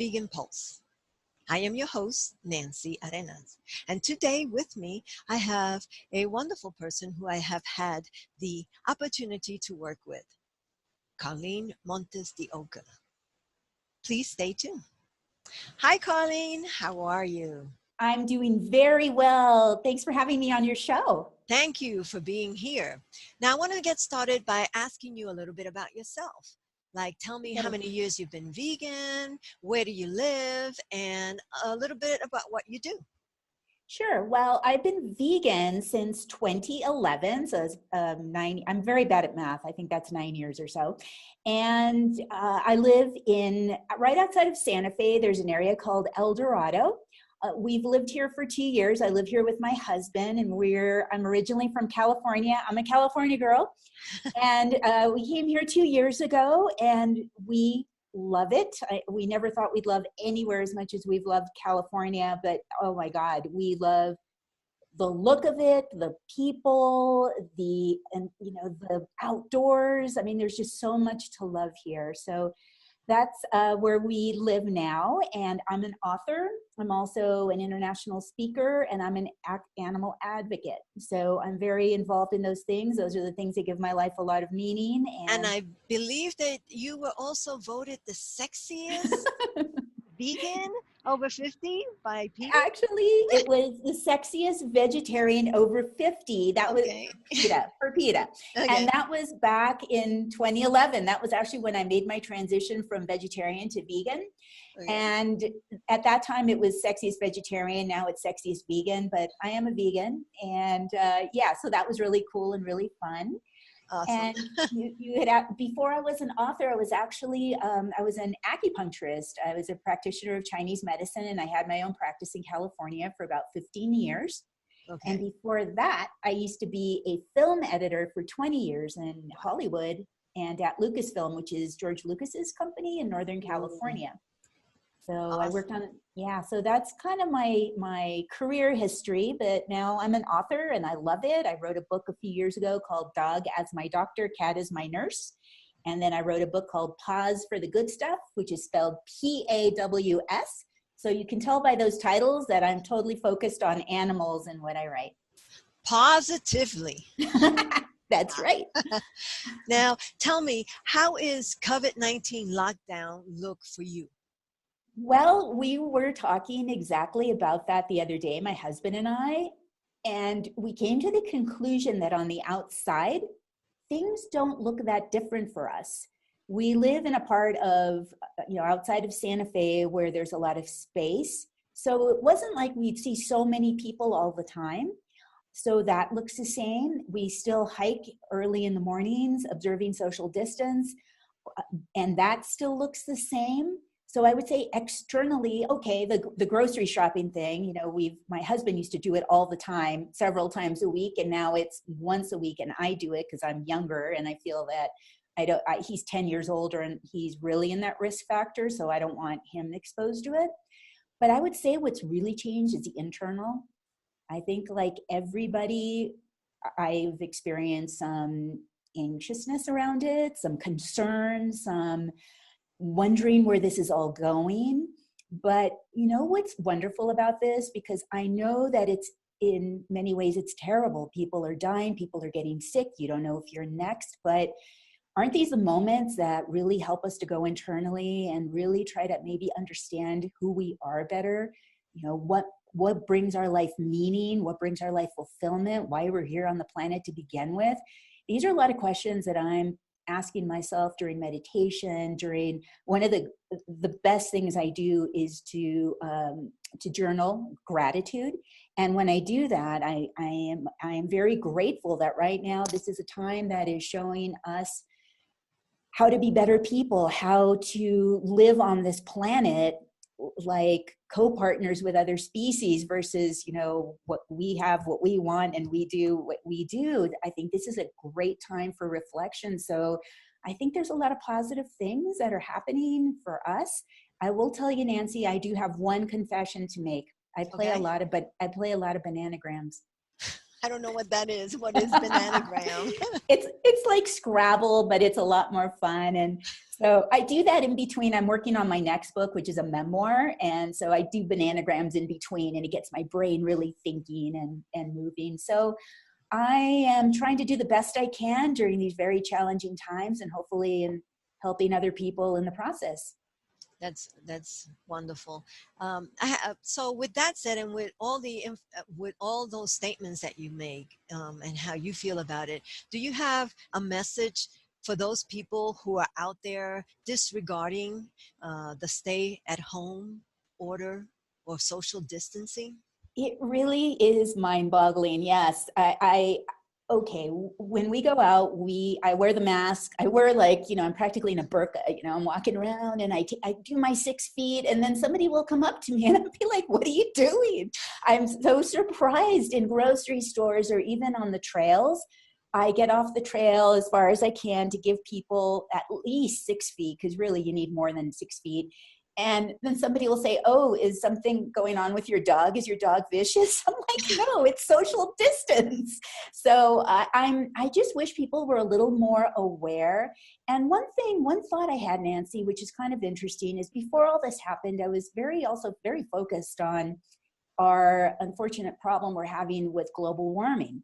Vegan Pulse. I am your host, Nancy Arenas. And today with me, I have a wonderful person who I have had the opportunity to work with, Carlyn Montes de Oca. Please stay tuned. Hi, Carlyn. How are you? I'm doing very well. Thanks for having me on your show. Thank you for being here. Now, I want to get started by asking you a little bit about yourself. Like, tell me how many years you've been vegan, where do you live, and a little bit about what you do. Sure. Well, I've been vegan since 2011. So it's, I'm very bad at math. I think that's 9 years or so. And I live right outside of Santa Fe. There's an area called El Dorado. We've lived here for 2 years. I live here with my husband, and I'm originally from California. I'm a California girl. And we came here 2 years ago, and we love it. We never thought we'd love anywhere as much as we've loved California, but oh my God, we love the look of it, the people, the outdoors. I mean, there's just so much to love here. So that's where we live now, and I'm an author. I'm also an international speaker, and I'm an animal advocate. So I'm very involved in those things. Those are the things that give my life a lot of meaning. And I believe that you were also voted the sexiest vegan over 50 by people. Actually, it was the sexiest vegetarian over 50. That was for PETA. Okay. And that was back in 2011. That was actually when I made my transition from vegetarian to vegan. Okay. And at that time, it was sexiest vegetarian. Now it's sexiest vegan, but I am a vegan. And so that was really cool and really fun. Awesome. And you had, before I was an author, I was actually, I was an acupuncturist. I was a practitioner of Chinese medicine, and I had my own practice in California for about 15 years. Okay. And before that, I used to be a film editor for 20 years in Hollywood and at Lucasfilm, which is George Lucas's company in Northern California. So awesome. I worked on, so that's kind of my career history, but now I'm an author and I love it. I wrote a book a few years ago called Dog as My Doctor, Cat as My Nurse. And then I wrote a book called Pause for the Good Stuff, which is spelled P-A-W-S. So you can tell by those titles that I'm totally focused on animals in what I write. Positively. That's right. Now, tell me, how is COVID-19 lockdown look for you? Well, we were talking exactly about that the other day, my husband and we came to the conclusion that on the outside, things don't look that different for us. We live in a part of, outside of Santa Fe where there's a lot of space. So it wasn't like we'd see so many people all the time. So that looks the same. We still hike early in the mornings, observing social distance, and that still looks the same. So I would say externally, okay, the grocery shopping thing, my husband used to do it all the time, several times a week, and now it's once a week, and I do it because I'm younger, and I feel that he's 10 years older, and he's really in that risk factor, so I don't want him exposed to it. But I would say what's really changed is the internal. I think like everybody, I've experienced some anxiousness around it, some concern, some wondering where this is all going. But what's wonderful about this, because I know that it's in many ways it's terrible. People are dying, people are getting sick. You don't know if you're next, but aren't these the moments that really help us to go internally and really try to maybe understand who we are better? What brings our life meaning? What brings our life fulfillment? Why we're here on the planet to begin with? These are a lot of questions that I'm asking myself during meditation. During one of the best things I do is to journal gratitude. And when I do that, I am very grateful that right now this is a time that is showing us how to be better people, how to live on this planet like co-partners with other species versus, what we have, what we want, and we do what we do. I think this is a great time for reflection. So I think there's a lot of positive things that are happening for us. I will tell you, Nancy, I do have one confession to make. I play a lot of bananagrams. I don't know what that is. What is bananagram? It's like Scrabble, but it's a lot more fun. And so I do that in between. I'm working on my next book, which is a memoir. And so I do bananagrams in between, and it gets my brain really thinking and moving. So I am trying to do the best I can during these very challenging times, and hopefully in helping other people in the process. That's wonderful. So with that said, and with all with all those statements that you make, and how you feel about it, do you have a message for those people who are out there disregarding the stay-at-home order or social distancing? It really is mind-boggling. Yes, okay. When we go out, I wear the mask. I wear, like, I'm practically in a burqa. I'm walking around, and I do my 6 feet, and then somebody will come up to me, and I'll be like, "What are you doing?" I'm so surprised in grocery stores or even on the trails. I get off the trail as far as I can to give people at least 6 feet, because really you need more than 6 feet. And then somebody will say, "Oh, is something going on with your dog? Is your dog vicious?" I'm like, "No, it's social distance." So I just wish people were a little more aware. And one thought I had, Nancy, which is kind of interesting, is before all this happened, I was also very focused on our unfortunate problem we're having with global warming.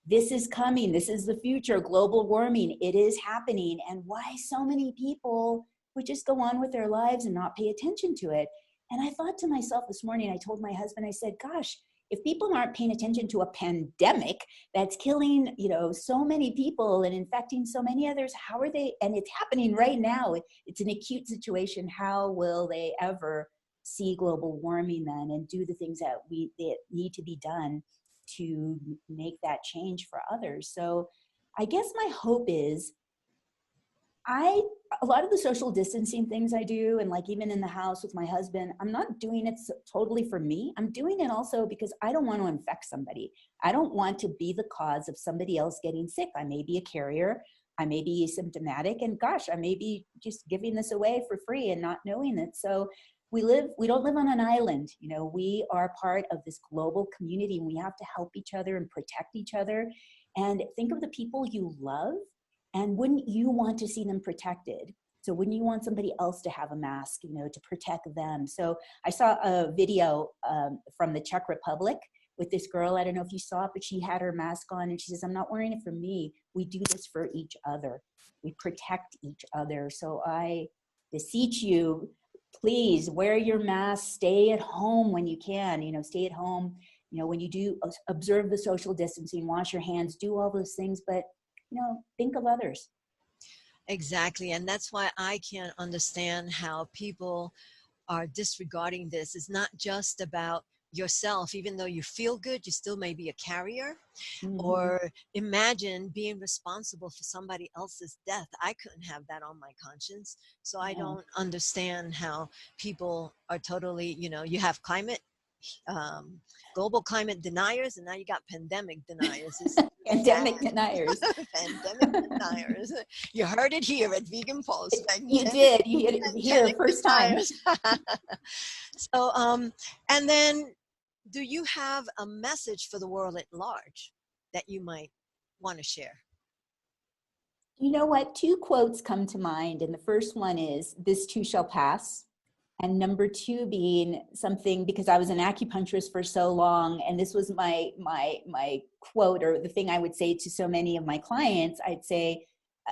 This is coming. This is the future. Global warming. It is happening. And why so many people would just go on with their lives and not pay attention to it. And I thought to myself this morning, I told my husband, I said, "Gosh, if people aren't paying attention to a pandemic that's killing, so many people and infecting so many others, how are they?" And it's happening right now. It's an acute situation. How will they ever see global warming then and do the things that need to be done to make that change for others? So I guess my hope is, a lot of the social distancing things I do, and like even in the house with my husband, I'm not doing it totally for me. I'm doing it also because I don't want to infect somebody. I don't want to be the cause of somebody else getting sick. I may be a carrier. I may be asymptomatic, and gosh, I may be just giving this away for free and not knowing it. So we don't live on an island. We are part of this global community, and we have to help each other and protect each other. And think of the people you love, and wouldn't you want to see them protected? So wouldn't you want somebody else to have a mask, to protect them? So I saw a video from the Czech Republic with this girl. I don't know if you saw it, but she had her mask on, and she says, "I'm not wearing it for me. We do this for each other. We protect each other." So I beseech you, please wear your mask. Stay at home when you can. Stay at home. When you do observe the social distancing, wash your hands, do all those things, but think of others. Exactly. And that's why I can't understand how people are disregarding this. It's not just about yourself. Even though you feel good, you still may be a carrier. Mm-hmm. Or imagine being responsible for somebody else's death. I couldn't have that on my conscience. So I No. don't understand how people are totally, you have um, global climate deniers, and now you got pandemic deniers. It's Pandemic deniers. pandemic deniers. You heard it here at Vegan Pulse. You did. You hit it here Pandemic first time. deniers. So, and then, do you have a message for the world at large that you might want to share? You know what? Two quotes come to mind. And the first one is, "This too shall pass." And number two being something, because I was an acupuncturist for so long, and this was my quote, or the thing I would say to so many of my clients. I'd say,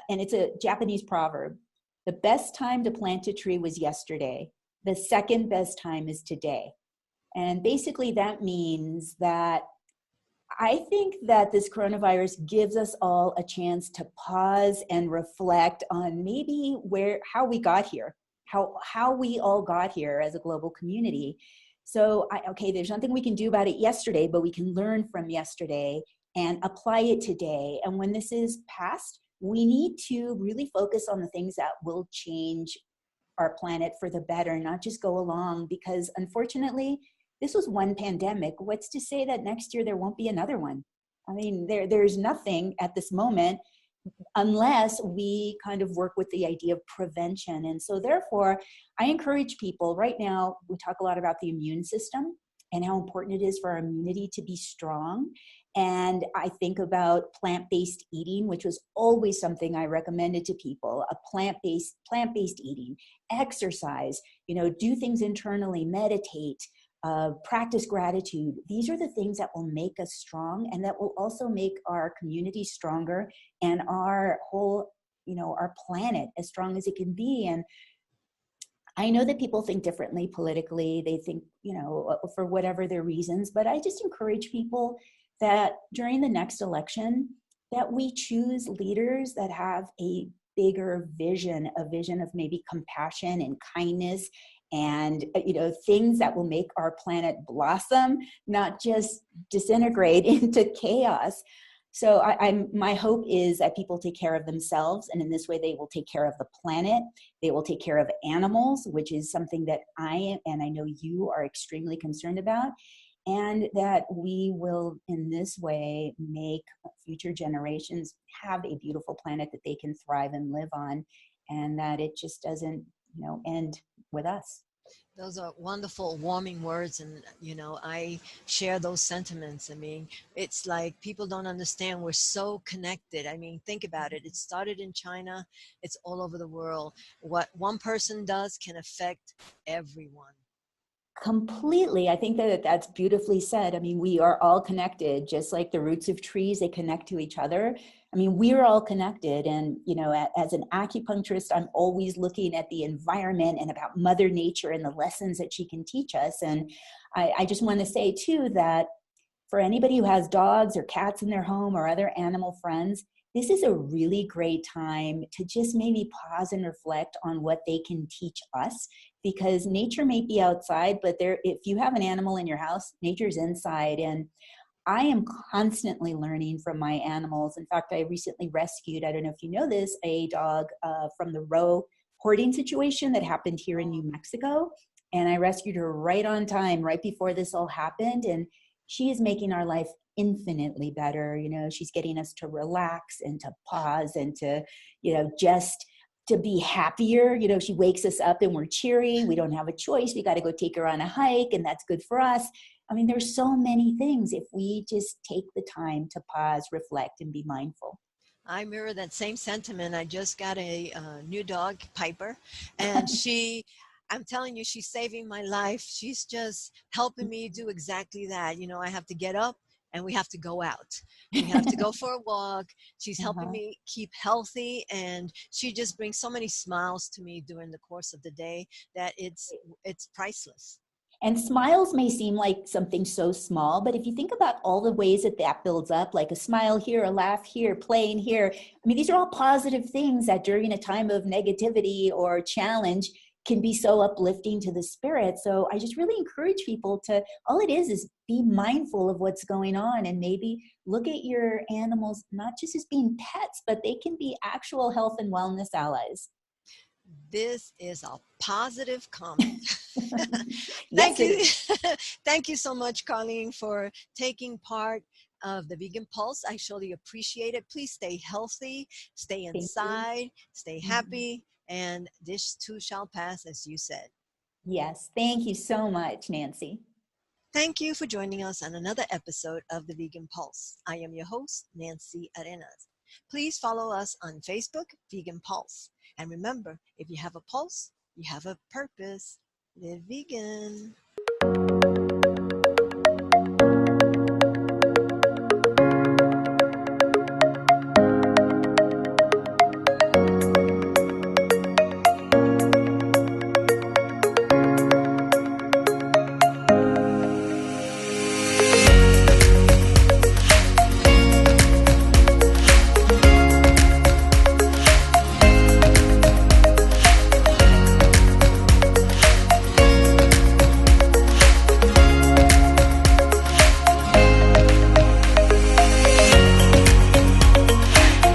and it's a Japanese proverb, "The best time to plant a tree was yesterday. The second best time is today." And basically that means that I think that this coronavirus gives us all a chance to pause and reflect on maybe how we got here, how we all got here as a global community. So, okay, there's nothing we can do about it yesterday, but we can learn from yesterday and apply it today. And when this is past, we need to really focus on the things that will change our planet for the better, not just go along, because unfortunately, this was one pandemic. What's to say that next year there won't be another one? I mean, there's nothing at this moment unless we kind of work with the idea of prevention. And so therefore, I encourage people right now, we talk a lot about the immune system. and how important it is for our immunity to be strong. And I think about plant-based eating, which was always something I recommended to people, a plant-based eating, exercise, do things internally, meditate, practice gratitude. These are the things that will make us strong and that will also make our community stronger and our whole, our planet as strong as it can be. And I know that people think differently politically. They think, for whatever their reasons, but I just encourage people that during the next election, that we choose leaders that have a bigger vision, a vision of maybe compassion and kindness and, things that will make our planet blossom, not just disintegrate into chaos. So my hope is that people take care of themselves, and in this way they will take care of the planet. They will take care of animals, which is something that I am, and I know you are extremely concerned about, and that we will in this way make future generations have a beautiful planet that they can thrive and live on, and that it just doesn't, end with us. Those are wonderful, warming words. And, I share those sentiments. I mean, it's like people don't understand we're so connected. I mean, think about it. It started in China, it's all over the world. What one person does can affect everyone. Completely. I think that that's beautifully said. I mean, we are all connected, just like the roots of trees, they connect to each other. I mean, we're all connected. And, as an acupuncturist, I'm always looking at the environment and about Mother Nature and the lessons that she can teach us. And I just want to say, too, that for anybody who has dogs or cats in their home or other animal friends, this is a really great time to just maybe pause and reflect on what they can teach us, because nature may be outside, but if you have an animal in your house, nature's inside. And I am constantly learning from my animals. In fact, I recently rescued, I don't know if you know this, a dog from the row hoarding situation that happened here in New Mexico. And I rescued her right on time, right before this all happened. And she is making our life infinitely better. She's getting us to relax and to pause and to, just to be happier. She wakes us up and we're cheery. We don't have a choice. We got to go take her on a hike, and that's good for us. I mean, there's so many things if we just take the time to pause, reflect, and be mindful. I mirror that same sentiment. I just got a new dog, Piper, and I'm telling you, she's saving my life. She's just helping me do exactly that. I have to get up and we have to go out. We have to go for a walk. She's helping Uh-huh. me keep healthy, and she just brings so many smiles to me during the course of the day that it's priceless. And smiles may seem like something so small, but if you think about all the ways that that builds up, like a smile here, a laugh here, playing here, I mean, these are all positive things that during a time of negativity or challenge can be so uplifting to the spirit. So I just really encourage people to, all it is be mindful of what's going on, and maybe look at your animals, not just as being pets, but they can be actual health and wellness allies. This is a positive comment. Thank Yes, it you. is. Thank you so much, Carlyn, for taking part of the Vegan Pulse. I surely appreciate it. Please stay healthy, stay Thank you. inside, stay Mhm. happy, and this too shall pass, as you said. Yes, thank you so much, Nancy. Thank you for joining us on another episode of the Vegan Pulse. I am your host, Nancy Arenas. Please follow us on Facebook, Vegan Pulse. And remember, if you have a pulse, you have a purpose. Live vegan.